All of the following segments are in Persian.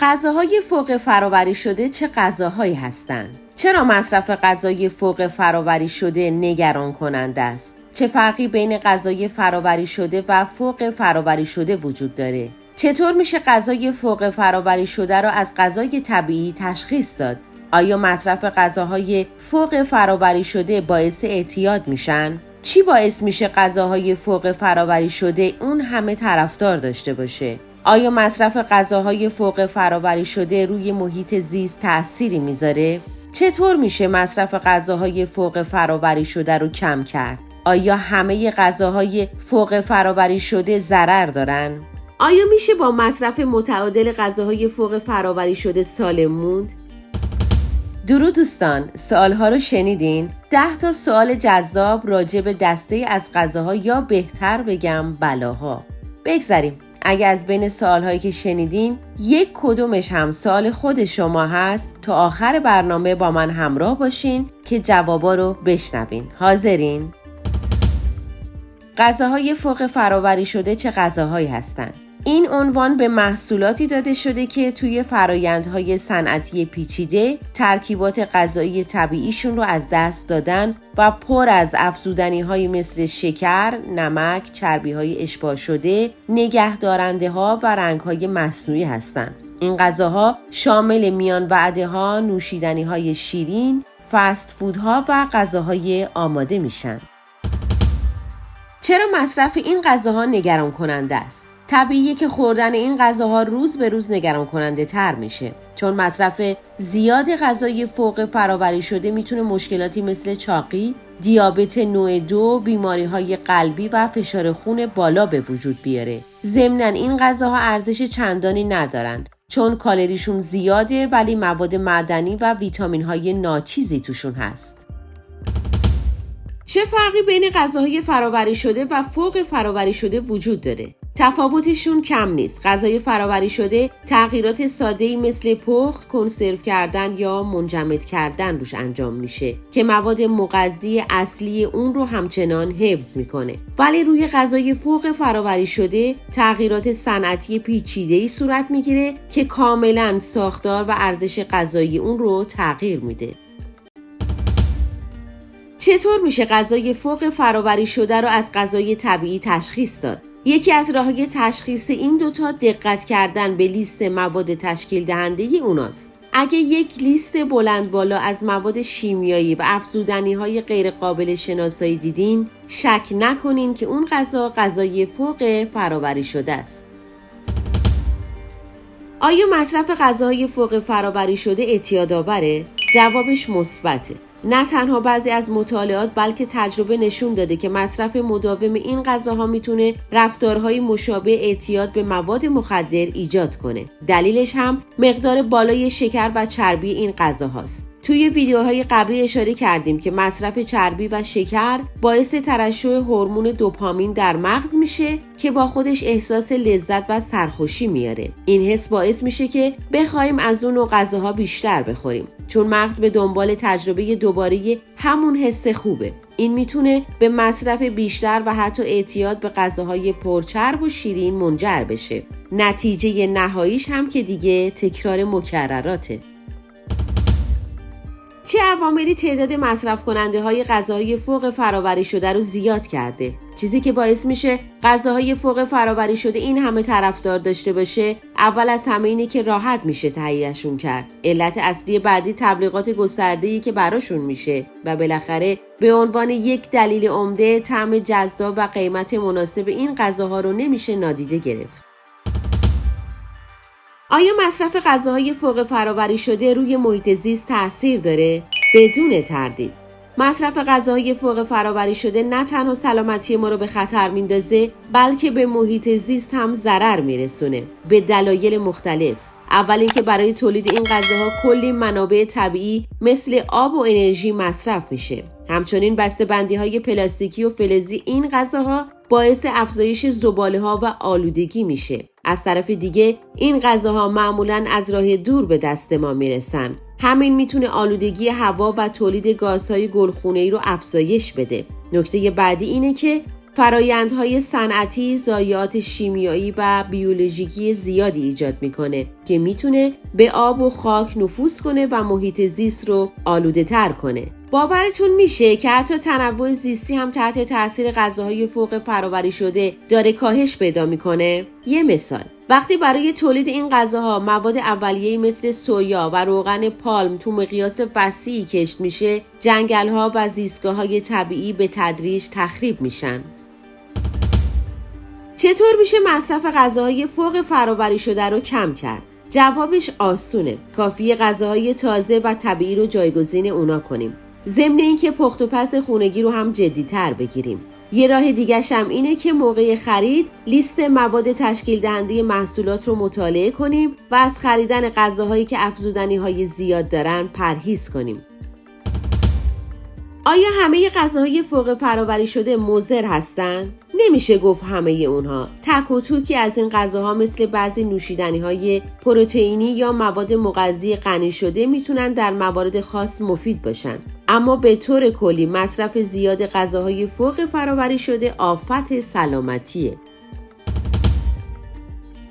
غذاهای فوق فرآوری شده چه غذاهایی هستند؟ چرا مصرف غذای فوق فرآوری شده نگران کننده است؟ چه فرقی بین غذای فرآوری شده و فوق فرآوری شده وجود داره؟ چطور میشه غذای فوق فرآوری شده را از غذای طبیعی تشخیص داد؟ آیا مصرف غذاهای فوق فرآوری شده باعث اعتیاد میشن؟ چی باعث میشه غذاهای فوق فرآوری شده اون همه طرفدار داشته باشه؟ آیا مصرف غذاهای فوق فرآوری شده روی محیط زیست تأثیری میذاره؟ چطور میشه مصرف غذاهای فوق فرآوری شده رو کم کرد؟ آیا همه غذاهای فوق فرآوری شده ضرر دارن؟ آیا میشه با مصرف متعادل غذاهای فوق فرآوری شده سالم موند؟ درود دوستان، سوالها رو شنیدین؟ 10 تا سوال جذاب راجع به دسته از غذاها یا بهتر بگم بلاها. بگذاریم. اگه از بین سوالهایی که شنیدین یک کدومش هم سوال خود شما هست، تا آخر برنامه با من همراه باشین که جوابا رو بشنوین. حاضرین؟ غذاهای فوق فرآوری شده چه غذاهایی هستند؟ این عنوان به محصولاتی داده شده که توی فرایندهای صنعتی پیچیده ترکیبات غذایی طبیعیشون رو از دست دادن و پر از افزودنی‌های مثل شکر، نمک، چربی‌های اشباع شده، نگهدارنده‌ها و رنگ‌های مصنوعی هستند. این غذاها شامل میان وعده‌ها، نوشیدنی‌های شیرین، فست فودها و غذاهای آماده میشن. چرا مصرف این غذاها نگران کننده است؟ طبیعیه که خوردن این غذاها روز به روز نگران کننده تر میشه، چون مصرف زیاد غذای فوق فرآوری شده میتونه مشکلاتی مثل چاقی، دیابت نوع 2، بیماری‌های قلبی و فشار خون بالا به وجود بیاره. ضمناً این غذاها ارزش چندانی ندارن، چون کالریشون زیاده ولی مواد معدنی و ویتامین‌های ناچیزی توشون هست. چه فرقی بین غذاهای فرآوری شده و فوق فرآوری شده وجود داره؟ تفاوتشون کم نیست. غذای فرآوری شده تغییرات ساده‌ای مثل پخت، کنسرو کردن یا منجمد کردن روش انجام میشه که مواد مغذی اصلی اون رو همچنان حفظ میکنه. ولی روی غذای فوق فرآوری شده تغییرات صنعتی پیچیده‌ای صورت میگیره که کاملا ساختار و ارزش غذایی اون رو تغییر میده. چطور میشه غذای فوق فرآوری شده رو از غذای طبیعی تشخیص داد؟ یکی از راه‌های تشخیص این دوتا دقت کردن به لیست مواد تشکیل دهنده اوناست. اگه یک لیست بلند بالا از مواد شیمیایی و افزودنی‌های غیر قابل شناسایی دیدین، شک نکنین که اون غذا غذای فوق فرآوری شده است. آیا مصرف غذاهای فوق فرآوری شده اعتیادآوره؟ جوابش مثبته. نه تنها بعضی از مطالعات بلکه تجربه نشون داده که مصرف مداوم این غذاها میتونه رفتارهای مشابه اعتیاد به مواد مخدر ایجاد کنه. دلیلش هم مقدار بالای شکر و چربی این غذاهاست. توی ویدیوهای قبلی اشاره کردیم که مصرف چربی و شکر باعث ترشح هورمون دوپامین در مغز میشه که با خودش احساس لذت و سرخوشی میاره. این حس باعث میشه که بخوایم از اون نوع غذاها بیشتر بخوریم، چون مغز به دنبال تجربه دوباره همون حس خوبه. این میتونه به مصرف بیشتر و حتی اعتیاد به غذاهای پرچرب و شیرین منجر بشه. نتیجه نهاییش هم که دیگه تکرار مکرراته. چه عواملی تعداد مصرف کننده های غذاهای فوق فرآوری شده رو زیاد کرده؟ چیزی که باعث میشه غذاهای فوق فرآوری شده این همه طرفدار داشته باشه، اول از همه اینه که راحت میشه تهیه‌شون کرد. علت اصلی بعدی تبلیغات گسترده‌ای که براشون میشه و بالاخره به عنوان یک دلیل عمده طعم جذاب و قیمت مناسب این غذاها رو نمیشه نادیده گرفت. آیا مصرف غذاهای فوق فرآوری شده روی محیط زیست تأثیر داره؟ بدون تردید. مصرف غذاهای فوق فرآوری شده نه تنها سلامتی ما رو به خطر میندازه، بلکه به محیط زیست هم ضرر میرسونه به دلایل مختلف. اول اینکه برای تولید این غذاها کلی منابع طبیعی مثل آب و انرژی مصرف میشه. همچنین بسته‌بندی‌های پلاستیکی و فلزی این غذاها باعث افزایش زباله‌ها و آلودگی میشه. از طرف دیگه این غذاها معمولاً از راه دور به دست ما میرسن. همین میتونه آلودگی هوا و تولید گازهای گلخونه‌ای رو افزایش بده. نکته بعدی اینه که فرایندهای صنعتی ضایعات شیمیایی و بیولوژیکی زیادی ایجاد میکنه که میتونه به آب و خاک نفوذ کنه و محیط زیست رو آلوده تر کنه. باورتون میشه که حتی تنوع زیستی هم تحت تاثیر غذاهای فوق فرآوری شده داره کاهش پیدا میکنه؟ یه مثال، وقتی برای تولید این غذاها مواد اولیه‌ای مثل سویا و روغن پالم تو مقیاس وسیعی کشت میشه، جنگل‌ها و زیستگاه‌های طبیعی به تدریج تخریب میشن. چطور میشه مصرف غذاهای فوق فرآوری شده رو کم کرد؟ جوابش آسونه. کافیه غذاهای تازه و طبیعی رو جایگزین اونا کنیم. ضمن اینکه پخت و پز خونگی رو هم جدی‌تر بگیریم. یه راه دیگه‌ش هم اینه که موقع خرید لیست مواد تشکیل دهنده محصولات رو مطالعه کنیم و از خریدن غذاهایی که افزودنی‌های زیاد دارن پرهیز کنیم. آیا همه غذاهای فوق فرآوری شده مضر هستن؟ نمیشه گفت همه اونها. تک و توکی از این غذاها مثل بعضی نوشیدنی‌های پروتئینی یا مواد مغذی غنی شده میتونن در موارد خاص مفید باشن. اما به طور کلی مصرف زیاد غذاهای فوق فرآوری شده آفت سلامتیه.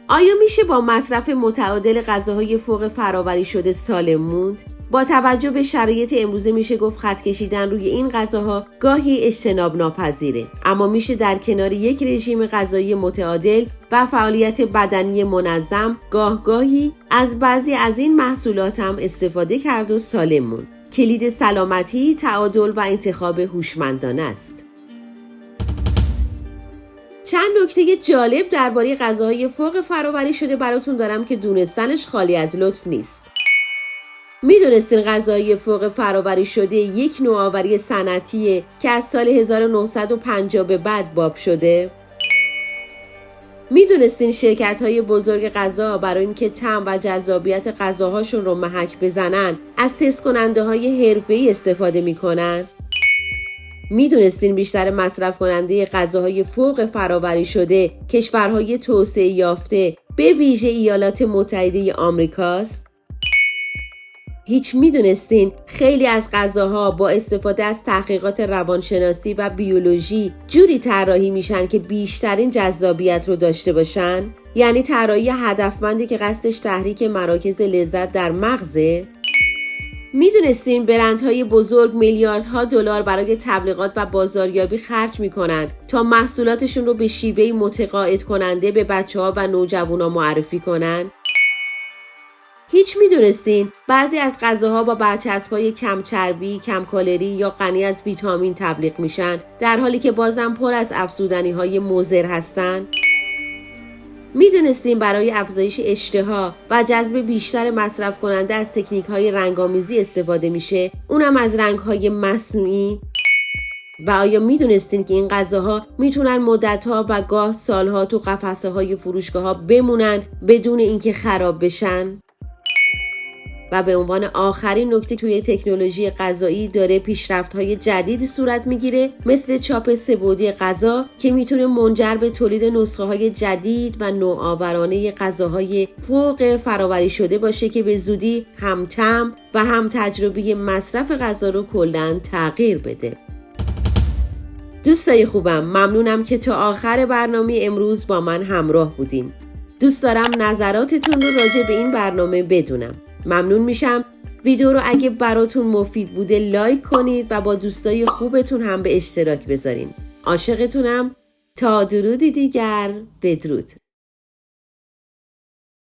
آیا میشه با مصرف متعادل غذاهای فوق فرآوری شده سالم موند؟ با توجه به شرایط امروزه میشه گفت خط کشیدن روی این غذاها گاهی اجتناب ناپذیره، اما میشه در کنار یک رژیم غذایی متعادل و فعالیت بدنی منظم گاهی از بعضی از این محصولات هم استفاده کرد و سالم موند. کلید سلامتی، تعادل و انتخاب هوشمندانه است. چند نکته جالب درباره غذاهای فوق فرآوری شده براتون دارم که دونستنش خالی از لطف نیست. میدونستین غذاهای فوق فرآوری شده یک نوآوری صنعتیه که از سال 1950 به بعد باب شده؟ میدونستین شرکت‌های بزرگ غذا برای اینکه طعم و جذابیت غذاهاشون رو محک بزنن از تست کننده‌های حرفه‌ای استفاده میکنن؟ میدونستین بیشتر مصرف کننده غذاهای فوق فرآوری شده کشورهای توسعه یافته به ویژه ایالات متحده آمریکاست؟ هیچ میدونستین خیلی از غذاها با استفاده از تحقیقات روانشناسی و بیولوژی جوری طراحی میشن که بیشترین جذابیت رو داشته باشن؟ یعنی طراحی هدفمندی که قصدش تحریک مراکز لذت در مغزه؟ میدونستین برندهای بزرگ میلیاردها دلار برای تبلیغات و بازاریابی خرج میکنن تا محصولاتشون رو به شیوهی متقاعد کننده به بچه‌ها و نوجوانا معرفی کنن؟ هیچ میدونستین بعضی از غذاها با برچسب‌های کم چربی، کم کالری یا غنی از ویتامین تبلیغ میشن در حالی که بازم پر از افزودنی‌های مضر هستن؟ میدونستین برای افزایش اشتها و جذب بیشتر مصرف کننده از تکنیک‌های رنگ‌آمیزی استفاده میشه، اونم از رنگ‌های مصنوعی؟ و آیا میدونستین که این غذاها میتونن مدت‌ها و گاه سال‌ها تو قفسه‌های فروشگاه‌ها بمونن بدون اینکه خراب بشن؟ و به عنوان آخرین نکته توی تکنولوژی غذایی داره پیشرفت‌های جدیدی صورت میگیره مثل چاپ سه‌بعدی غذا که میتونه منجر به تولید نسخه‌های جدید و نوآورانه غذاهای فوق فرآوری شده باشه که به زودی هم طعم و هم تجربه مصرف غذا رو کلاً تغییر بده. دوستای خوبم، ممنونم که تا آخر برنامه امروز با من همراه بودین. دوست دارم نظراتتون رو راجع به این برنامه بدونم. ممنون میشم ویدیو رو اگه براتون مفید بوده لایک کنید و با دوستای خوبتون هم به اشتراک بذارین. عاشقتونم. تا درودی دیگر، بدرود.